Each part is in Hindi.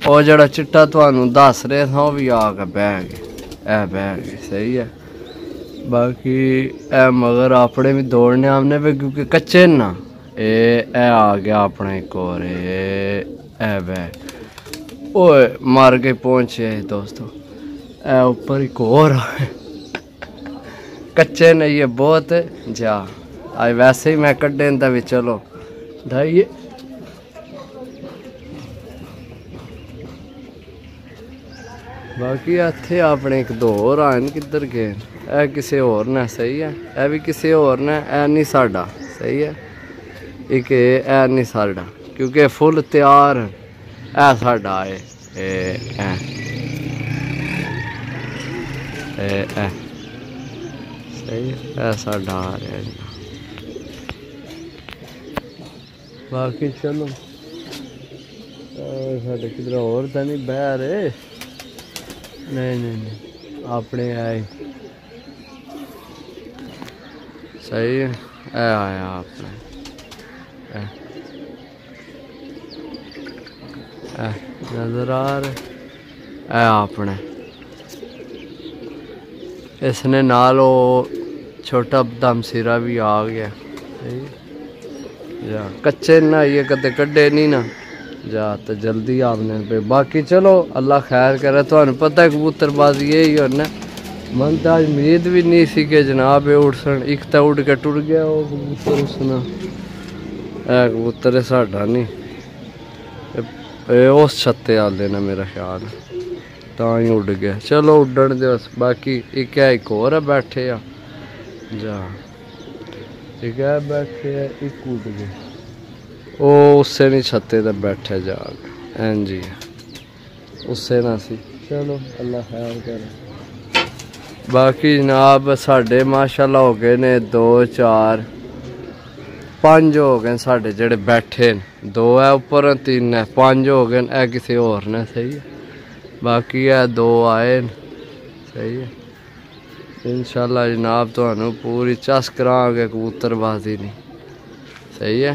ਉਹ ਜਿਹੜਾ ਚਿੱਟਾ ਤੁਹਾਨੂੰ ਦੱਸ ਰਿਹਾ था ਉਹ ਵੀ ਆ ਕੇ ਬਹਿ ਗਏ ਇਹ ਬਹਿ ਗਏ ਸਹੀ है। बाकी ए मगर अपने भी दौड़ने आमने पे क्योंकि कच्चे ना ए आ गया अपने एक और ए बैग ओए मार के पहुंचे दोस्तों। ए ऊपर एक और कच्चे ने ये बहुत जा आज वैसे ही मैं कड्डे भी चलो ढाइए बाकी इत्थे अपने एक दो और आए किधर गए ए किसी और ने सही है ए भी किसी और ने ए नहीं साडा सही है एक ए नहीं साडा क्योंकि फुल तैयार ए साडा है ए सही है ए साडा आ रहा है। बाकी चलो साडे किधर और तो नहीं बह रहे नहीं अपने आए सही है ए आया अपने नजर आ रहे ए अपने इसने नाल छोटा दमसीरा भी आ गया सही जा कच्चे ना ये कदे कड्डे नहीं ना जा तो जल्दी आपने पे। बाकी चलो अल्लाह खैर करे तो पता है कबूतरबाजी यही होना मन तो आज उम्मीद भी नहीं सी कि जनाब उड़सन एक तो उड़ के टुर गया वो कबूतर उसना है कबूतर है साडा नहीं उस छत्ते आले ना मेरा ख्याल तो ही उड़ गया। चलो उड़न दे बाकी एक और है बैठे आ जा एक है बैठे है एक उड़ गए ओ उससे नहीं छत्ते ते बैठे जाग एन जी उससे ना सी। चलो अल्लाह खैर करे। बाकी जनाब साढ़े माशाल्लाह हो गए ने 2 4 5 हो गए साढ़े जेड़े बैठे न 2 है ऊपर 3 है 5 हो गए ए किसी और ने सही है। बाकी है 2 आए न सही है इंशाल्लाह जनाब तो पूरी चस करांगे कबूतरबाजी नहीं सही है।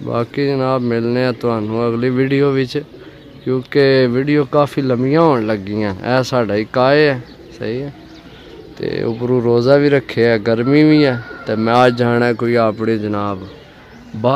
बाकी जनाब मिलने तो अगली वीडियो विच क्योंकि वीडियो काफ़ी लम्मियां होने लगियां ऐ साढ़ा ही काए है सही है तो उपरों रोज़ा भी रखे है गर्मी भी है तो मैं आज जाना कोई अपनी जनाब बाहर